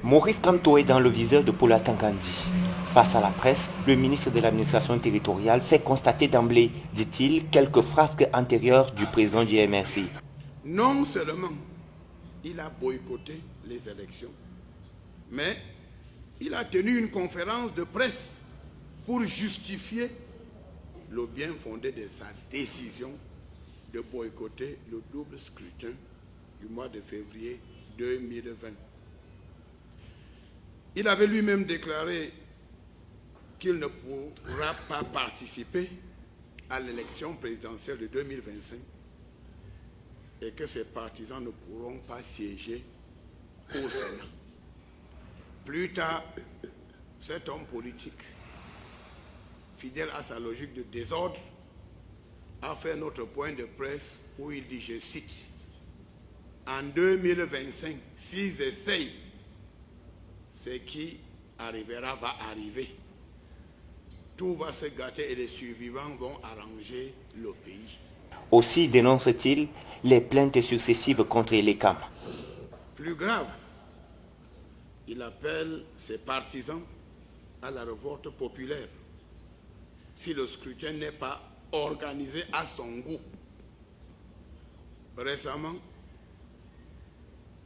Maurice Kamto est dans le viseur de Paula Tangandji. Face à la presse, le ministre de l'administration territoriale fait constater d'emblée, dit-il, quelques frasques antérieures du président du MRC. Non seulement il a boycotté les élections, mais il a tenu une conférence de presse pour justifier le bien fondé de sa décision de boycotter le double scrutin du mois de février 2020. Il avait lui-même déclaré qu'il ne pourra pas participer à l'élection présidentielle de 2025 et que ses partisans ne pourront pas siéger au Sénat. Plus tard, cet homme politique, fidèle à sa logique de désordre, a fait notre point de presse où il dit, je cite, « En 2025, s'ils essayent, ce qui arrivera va arriver. Tout va se gâter et les survivants vont arranger le pays. » Aussi dénonce-t-il les plaintes successives contre l'ECAM. Plus grave, il appelle ses partisans à la révolte populaire si le scrutin n'est pas organisé à son goût. Récemment,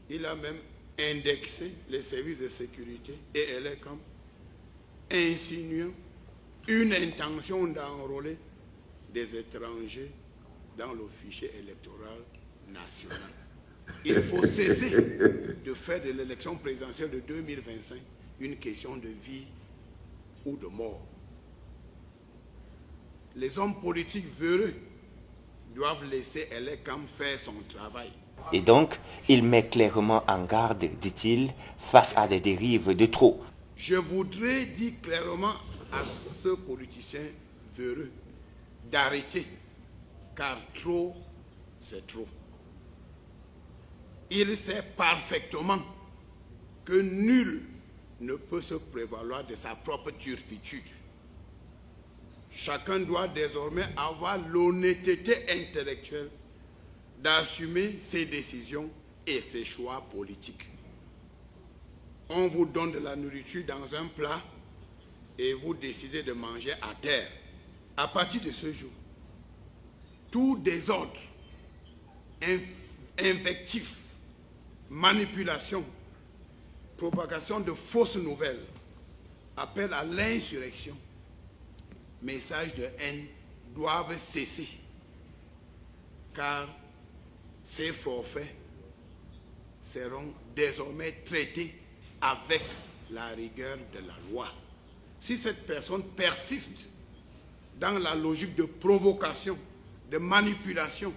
il a même indexé les services de sécurité et l'ECAM, insinuant une intention d'enrôler des étrangers dans le fichier électoral national. Il faut cesser de faire de l'élection présidentielle de 2025 une question de vie ou de mort. Les hommes politiques véreux doivent laisser l'ECAM faire son travail. Et donc, il met clairement en garde, dit-il, face à des dérives de trop. Je voudrais dire clairement à ce politicien véreux d'arrêter, car trop, c'est trop. Il sait parfaitement que nul ne peut se prévaloir de sa propre turpitude. Chacun doit désormais avoir l'honnêteté intellectuelle d'assumer ses décisions et ses choix politiques. On vous donne de la nourriture dans un plat et vous décidez de manger à terre. À partir de ce jour, tout désordre, invectif, manipulation, propagation de fausses nouvelles, appel à l'insurrection, messages de haine doivent cesser, car ces forfaits seront désormais traités avec la rigueur de la loi. Si cette personne persiste dans la logique de provocation, de manipulation,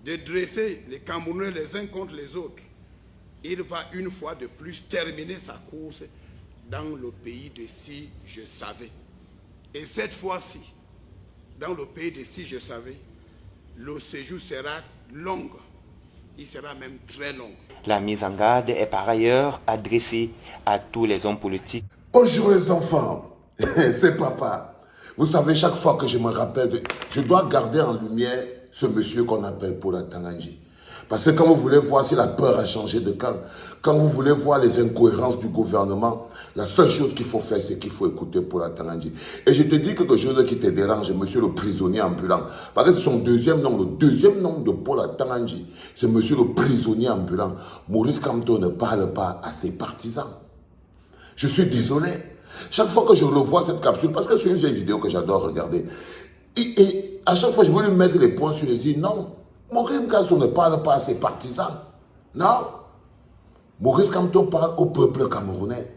de dresser les Camerounais les uns contre les autres, il va une fois de plus terminer sa course dans le pays de si je savais. Et cette fois-ci, dans le pays de si je savais, le séjour sera long. Il sera même très long. La mise en garde est par ailleurs adressée à tous les hommes politiques. Bonjour les enfants, c'est papa. Vous savez, chaque fois que je me rappelle, je dois garder en lumière ce monsieur qu'on appelle Paula Tangandji. Parce que quand vous voulez voir si la peur a changé de camp, quand vous voulez voir les incohérences du gouvernement, la seule chose qu'il faut faire, c'est qu'il faut écouter Paula Tangandji. Et je te dis quelque chose qui te dérange, monsieur le prisonnier ambulant. Parce que c'est son deuxième nom, le deuxième nom de Paula Tangandji, c'est monsieur le prisonnier ambulant. Maurice Kamto ne parle pas à ses partisans. Je suis désolé. Chaque fois que je revois cette capsule, parce que c'est une vieille vidéo que j'adore regarder, et à chaque fois je veux lui mettre les points sur les i. Non, Maurice Kamto ne parle pas à ses partisans. Non. Maurice Kamto parle au peuple camerounais.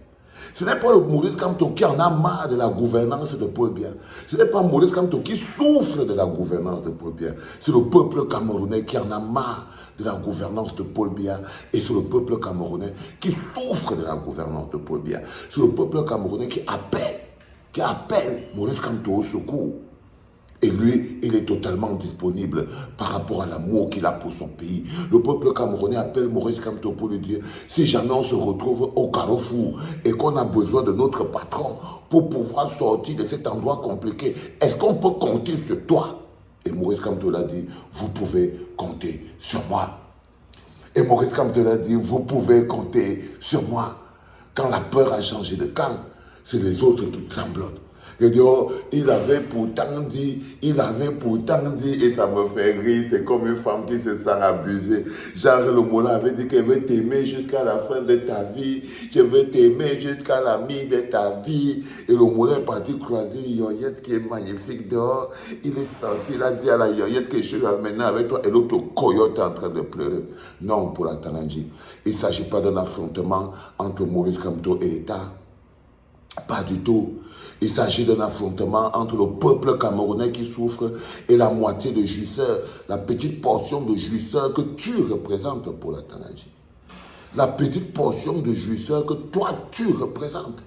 Ce n'est pas le Maurice Kamto qui en a marre de la gouvernance de Paul Biya. Ce n'est pas Maurice Kamto qui souffre de la gouvernance de Paul Biya. C'est le peuple camerounais qui en a marre de la gouvernance de Paul Biya. Et c'est le peuple camerounais qui souffre de la gouvernance de Paul Biya. C'est le peuple camerounais qui appelle Maurice Kamto au secours. Et lui, il est totalement disponible par rapport à l'amour qu'il a pour son pays. Le peuple camerounais appelle Maurice Kamto pour lui dire, si jamais on se retrouve au carrefour et qu'on a besoin de notre patron pour pouvoir sortir de cet endroit compliqué, est-ce qu'on peut compter sur toi? Et Maurice Kamto l'a dit, vous pouvez compter sur moi. Et Maurice Kamto l'a dit, vous pouvez compter sur moi. Quand la peur a changé de camp, c'est les autres qui tremblotent. Je dis, oh, il avait pourtant dit, et ça me fait rire, c'est comme une femme qui se sent abusée. Genre, le Moulin avait dit qu'elle veut t'aimer jusqu'à la fin de ta vie, je veux t'aimer jusqu'à la mi de ta vie. Et le Moulin est parti croiser une yoyette qui est magnifique dehors. Il est sorti, il a dit à la yoyette que je suis maintenant avec toi, et l'autre coyote est en train de pleurer. Non, pour la Tangandji, il ne s'agit pas d'un affrontement entre Maurice Kamto et l'État. Pas du tout. Il s'agit d'un affrontement entre le peuple camerounais qui souffre et la moitié de jouisseurs, la petite portion de jouisseurs que tu représentes pour la Tangandji. La petite portion de jouisseurs que toi tu représentes.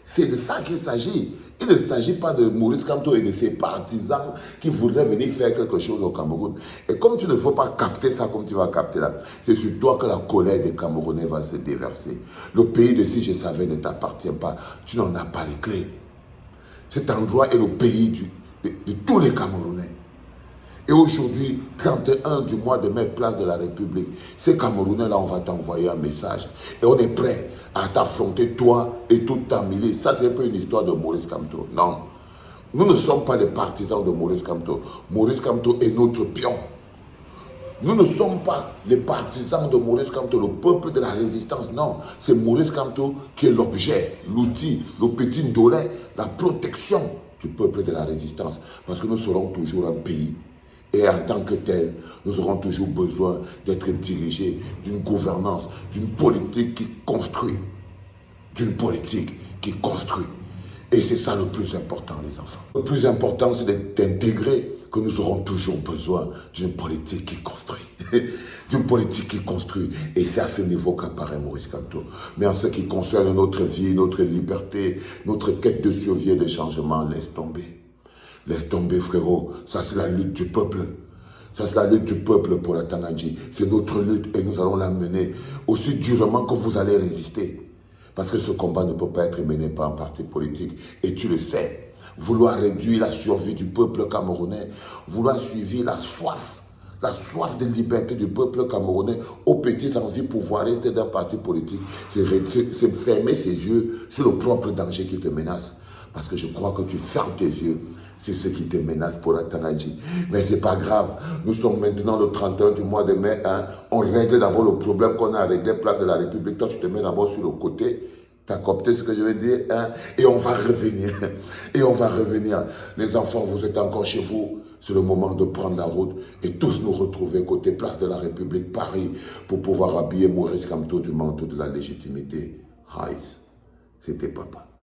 C'est de ça qu'il s'agit. Il ne s'agit pas de Maurice Kamto et de ses partisans qui voudraient venir faire quelque chose au Cameroun. Et comme tu ne faut pas capter ça comme tu vas capter là, c'est sur toi que la colère des Camerounais va se déverser. Le pays de Si Je Savais ne t'appartient pas. Tu n'en as pas les clés. Cet endroit est le pays de tous les Camerounais. Et aujourd'hui, 31 du mois de mai, place de la République, ces Camerounais-là, on va t'envoyer un message. Et on est prêt à t'affronter, toi et toute ta milice. Ça, c'est pas une histoire de Maurice Kamto. Non. Nous ne sommes pas les partisans de Maurice Kamto. Maurice Kamto est notre pion. Nous ne sommes pas les partisans de Maurice Kamto, le peuple de la résistance. Non, c'est Maurice Kamto qui est l'objet, l'outil, le petit ndolé, la protection du peuple de la résistance. Parce que nous serons toujours un pays. Et en tant que tel, nous aurons toujours besoin d'être dirigés d'une gouvernance, d'une politique qui construit. D'une politique qui construit. Et c'est ça le plus important, les enfants. Le plus important, c'est d'intégrer que nous aurons toujours besoin d'une politique qui construit. D'une politique qui construit. Et c'est à ce niveau qu'apparaît Maurice Kamto. Mais en ce qui concerne notre vie, notre liberté, notre quête de survie et de changement, laisse tomber. Laisse tomber, frérot. Ça, c'est la lutte du peuple. Ça, c'est la lutte du peuple pour la Tangandji. C'est notre lutte et nous allons la mener aussi durement que vous allez résister. Parce que ce combat ne peut pas être mené par un parti politique. Et tu le sais. Vouloir réduire la survie du peuple camerounais, vouloir suivre la soif de liberté du peuple camerounais aux petits envies pouvoiristes d'un parti politique, c'est fermer ses yeux sur le propre danger qui te menace. Parce que je crois que tu fermes tes yeux. C'est ce qui te menace pour la Tangandji. Mais c'est pas grave. Nous sommes maintenant le 31 du mois de mai. Hein. On règle d'abord le problème qu'on a réglé, place de la République. Toi, tu te mets d'abord sur le côté. Tu as compté ce que je veux dire. Hein? Et on va revenir. Et on va revenir. Les enfants, vous êtes encore chez vous. C'est le moment de prendre la route et tous nous retrouver côté place de la République, Paris, pour pouvoir habiller Maurice Kamto du manteau de la légitimité. Haïs, c'était papa.